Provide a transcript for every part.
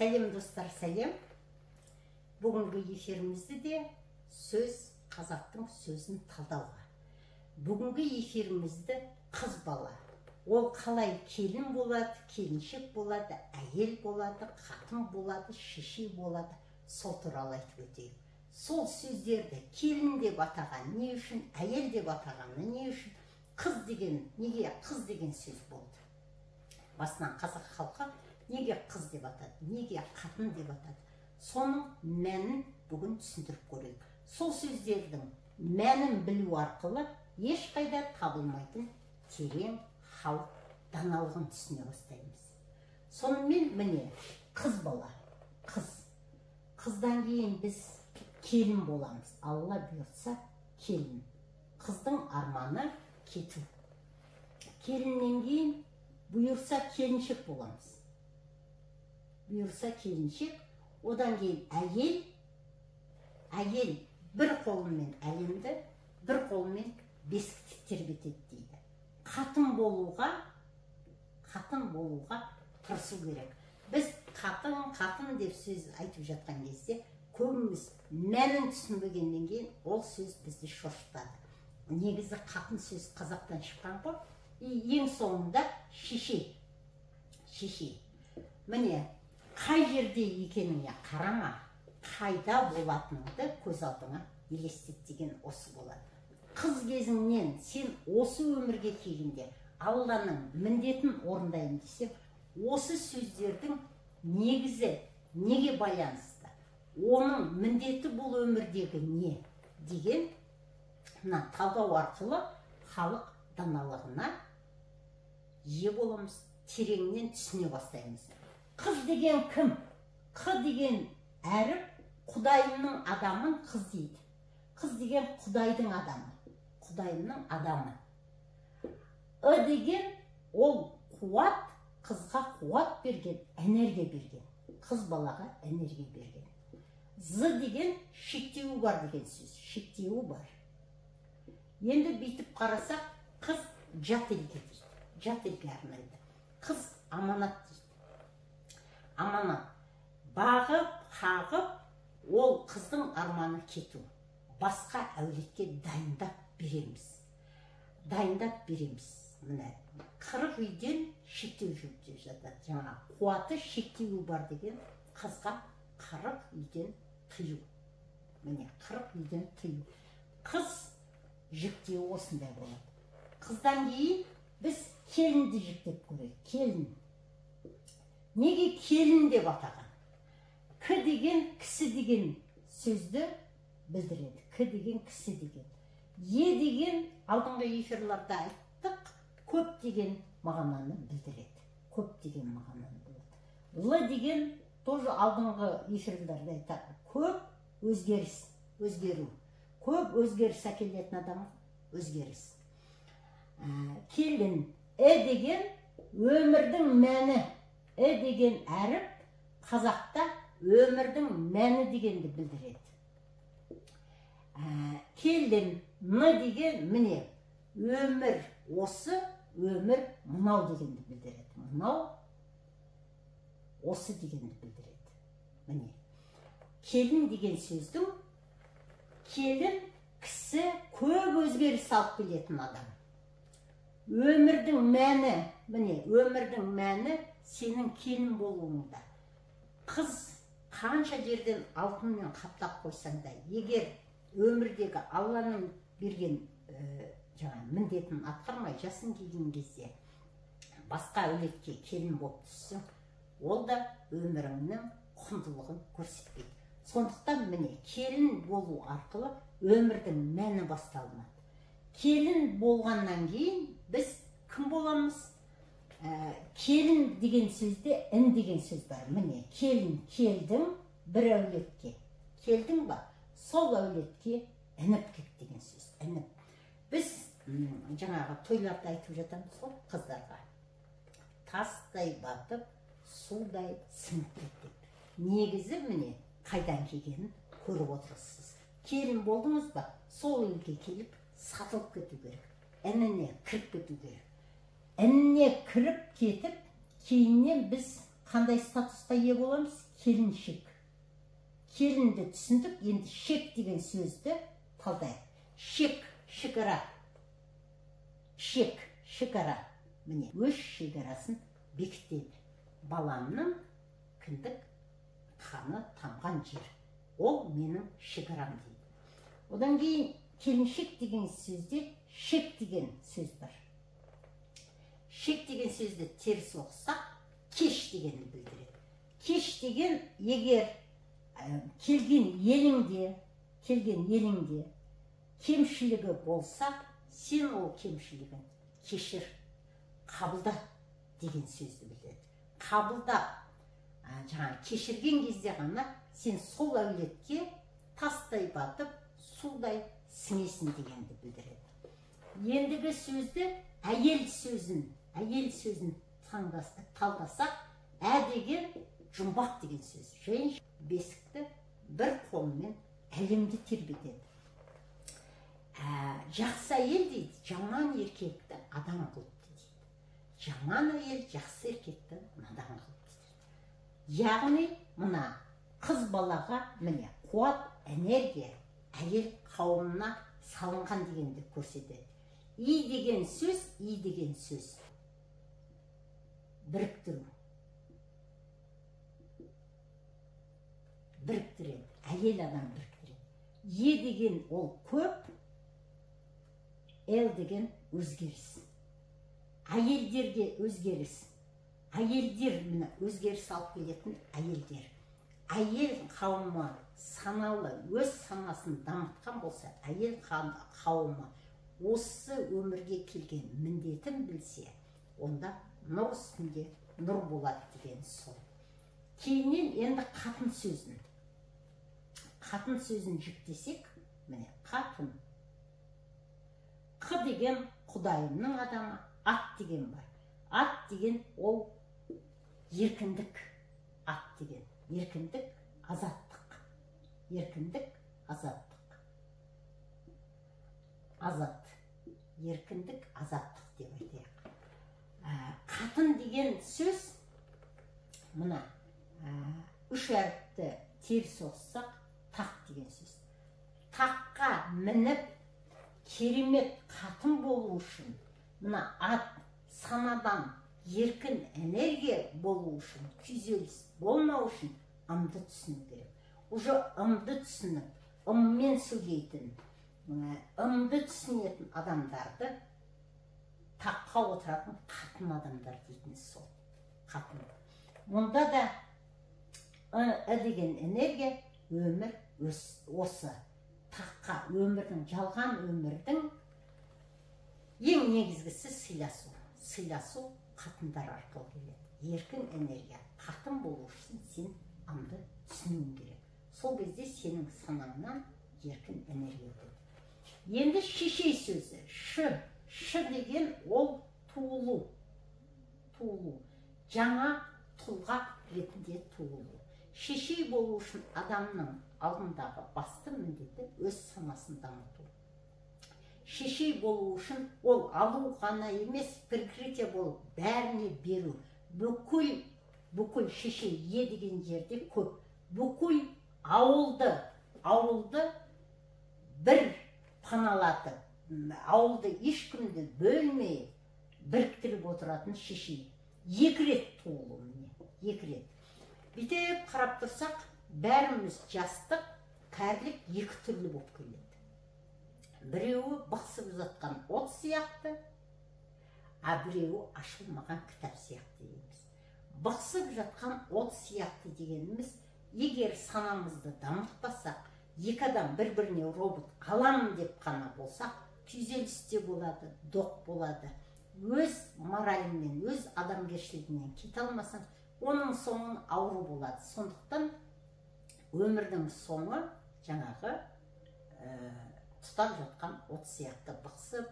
Сәлем достар, сәлем. Бүгінгі эфирімізді де сөз қазақтың сөзін талдауға. Бүгінгі эфирімізді қыз бала. Ол қалай келін болады, келіншек болады, әйел болады, қатын болады, шеше болады. Сол туралы айтып өтейік. Сол сөздерді келін деп атаған не үшін, әйел деп атағаны не үшін, қыз деген, неге қыз деген сөз болды? Басынан қазақ халқы неге қыз деп атады, неге қатын деп атады? Соның мәнін бүгін түсіндіріп көрейік. Сол сөздердің мәнін білу арқылы ешқайда табылмайтын терең халық даналығын түсіне бастаймыз. Сонымен міне қыз бала, қыз. Қыздан кейін біз келін боламыз. Алла бұйыртса келін. Қыздың арманы кету. Келіннен кейін бұйырса келіншек боламыз. Бұйырса келіншек, одан кейін әйел бір қолымен әлемді, бір қолымен бесікті тербетеді дейді. Қатын болуға тырысу керек. Біз қатын деп сөз айтып жатқан кезде көбіміз мәнін түсінбегеннен кейін ол сөз бізді шошытады. Негізі қатын сөз қазақтан шыққан ғой. Ең соңында шеше. Міне, қай жерде екеніңе қарама, қайда болатыныңды көз алдыңа елестет деген осы болады. Қыз кезіңнен сен осы өмірге келгенде Алланың міндетін орындайын десем, осы сөздердің негізі неге байланысты? Оның міндеті бұл өмірдегі не? Деген талдау арқылы халық даналығына ие боламыз, тереңнен түсіне бастаймыз. Қыз деген кім? Қ деген әріп Құдайымның адамын қыз дейді. Қыз деген Құдайдың адамы. Деген ол қуат, қызға қуат берген, энергия берген. Қыз балаға энергия берген. Деген шектеуі бар деген сөз. Шектеуі бар. Енді бүйтіп қарасақ, қыз жат елге дейді. Жат елге арнайды. Қыз аманат дейді. Аманат. Бағып, қағып, ол қыздың арманы кету. Басқа әулетке дайындап береміз. Міне, 40 үйден шектеу жүріп жатады. Жаңа қуаты шектеуі бар деген қызға 40 үйден тыю. Міне, 40 үйден тыю. Қыз жіктеуі осындай болады. Қыздан кейін біз келінді жіктеп көрейік. Келін. Неге келін деп атаған? К деген кісі деген сөзді білдіреді. К деген кісі деген. Деген алдыңғы эфирларда айттық, көп деген мағынаны білдіреді. Көп деген мағынаны білдіреді. Деген тоже алдыңғы эфирларда айтады. Көп өзгеру. Көп өзгеріс әкелетін адам өзгеріс. Келін. Деген өмірдің мәні. Деген әріп қазақта өмірдің мәні дегенді білдіреді. Келін. Деген міне өмір осы, өмір мынау дегенді білдіреді. Мынау осы дегенді білдіреді. Міне. Келін деген сөздің келін кісі көп өзгеріс алып келетін адам. Өмірдің мәні, міне, өмірдің мәні сенің келін болуыңда. Қыз қанша жерден алтынмен қаптап қойсаң да, егер өмірдегі Алланың берген міндетін атқармай жасын келген кезде басқа әулетке келін болып түссең, ол да өміріңнің құндылығын көрсетпейді. Сондықтан міне келін болу арқылы өмірдің мәні басталынады. Келін болғаннан кейін біз кім боламыз? Келін деген сөзде ін деген сөз бар. Міне келін, келдің бір әулетке. Келдің ба? Сол әулетке ініп кет деген сөз. Ініп. Біз жаңағы тойларда айтып жатамыз ғой қыздарға. Тастай батып, судай сіңіп кетті. Негізі міне қайдан келгенін көріп отырсыз. Келін болдыңыз ба? Сол елге келіп сатылып кету керек. Ініне кіріп кету керек. Ініне кіріп кетіп, кейіннен біз қандай статусқа ие боламыз? келіншек. Келінді түсіндік, енді шек деген сөзді талдайық. Шек, шекара. Шек, шекара. Міне, өз шекарасын бекітеді. Баламның кіндік қаны тамған жер. Ол менің шекарам дейді. Одан кейін келіншек деген сөзде шек деген сөз бар. Шек деген сөзді теріс оқысақ, кеш дегенді білдіреді. Кеш деген, егер келген еліңде кемшілігі болса, сен ол кемшілігін кешір, қабылда деген сөзді білдіреді. Қабылда, кешірген кезде ғана сен сол әулетке тастай батып, судай сіңесін дегенді білдіреді. Ендігі сөзді әйел сөзін талдасақ, деген жұмбақ деген сөз. Женщина бесікті бір қолымен әлемді тербетеді. Жақсы әйел дейді, жаман еркекті адам қылыпты дейді. Жаман әйел жақсы еркекті надан қылыпты дейді. Яғни мына қыз балаға міне қуат, энергия әйел қауымына салынған дегенді көрсетеді. И деген сөз біріктіру. Біріктіреді, әйел адам біріктіреді. Деген ол көп, деген өзгеріс. Әйелдерге өзгеріс. Әйелдер, міне, өзгеріс алып келетін әйелдер. Әйел қауымы саналы, өз санасын дамытқан болса, әйел қауымы осы өмірге келген міндетін білсе, онда нұр үстінде нұр болады деген сол. Кейіннен енді қатын сөзін жүктесек, міне, қатын. Қ деген құдайымның адамы, ат деген бар. Ат деген ол еркіндік. Ат деген еркіндік, азаттық. Еркіндік, азаттық. Азат. Еркіндік, азаттық деп айтайық. Қатын деген сөз, мына, үш әріпті теріс оқысақ, тақ деген сөз. Таққа мініп, керемет қатын болу үшін, мына ат санадан еркін энергия болу үшін, күйзеліс болмау үшін ымды түсіну керек. Уже ымды түсініп, ыммен сөйлейтін, ымды түсінетін адамдарды таққа отыратын қатын адамдар дейтін сол. Қатын. Мұнда да деген энергия өмір осы. Таққа өмірдің, жалған өмірдің ең негізгісі сыйласу. Сыйласу қатындар арқылы келеді. Еркін энергия. Қатын болу үшін сен ымды түсінуің керек. Сол кезде сенің санаңнан еркін энергия өтеді. Енді шешей сөзі. Ш деген ол туылу. Жаңа тұлға ретінде туылу. Шешей болу үшін адамның алдындағы басты міндеті өз санасын дамыту. Шешей болу үшін ол алу ғана емес, прикрытие болып бәріне беру. Бүкіл шешей деген жерде көп. Бүкіл ауылды бір паналатып, ауылды ешкімді бөлмей біріктіріп отыратын шешей. Екі рет туылу, екі рет. Бүйтіп қарап тұрсақ, бәріміз жастық, кәрілік екі түрлі болып келеді. Біреуі бықсып жатқан от сияқты, біреуі ашылмаған кітап сияқты дейміз. Бықсып жатқан от сияқты дегеніміз, егер санамызды дамытпасақ, екі адам бір-біріне робот аламын деп қана болсақ, күйзелісте болады, доқ болады. Өз моралімен, өз адамгершілігінен кете алмасаң, оның соңын ауру болады. Сондықтан өмірдің соңы жаңағы тұтап жатқан от сияқты бықсып,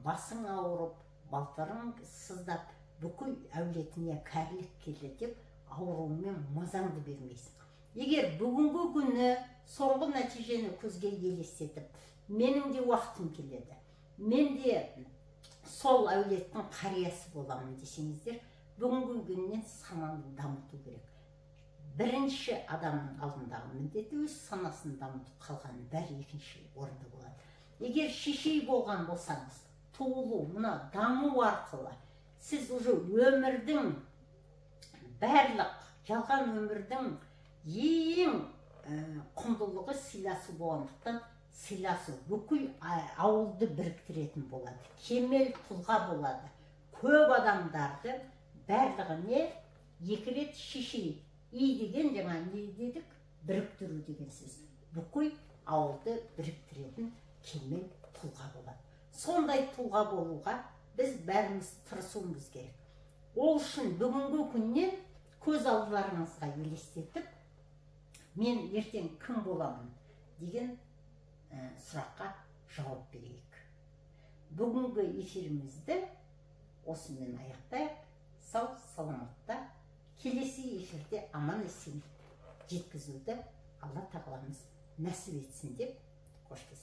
басың ауырып, балтырың сыздап, бүкіл әулетіне кәрілік келді деп ауруымен мазаңды бермейсің. Егер бүгінгі күні соңғы нәтижені көзге елестетіп, менің де уақытым келеді, мен де сол әулеттің қариясы боламын десеңіздер, бүгінгі күннен сананы дамыту керек. бірінші адамның алдындағы міндеті өз санасын дамытып, қалған бәрі екінші орында болады. Егер шешей болған болсаңыз, туылу, мына даму арқылы сіз уже өмірдің барлық, жалған өмірдің ең құндылығы сыйласу болғандықтан, сыйласу бүкіл ауылды біріктіретін болады. Кемел тұлға болады. Көп адамдарды барлығы не? Екі рет шешей. И деген жаңа не дедік? Біріктіру деген сөз. Бүкіл ауылды біріктіретін кемел тұлға болады. Сондай тұлға болуға біз бәріміз тырысуымыз керек. Ол үшін бүгінгі күннен көз алдыларыңызға елестетіп, мен ертең кім боламын деген сұраққа жауап берейік. Бүгінгі эфирімізді осымен аяқтайық. Сау, саламатта, келесі эфирде аман есен жеткізуді Алла тағаламыз нәсіп етсін деп қоштасамын.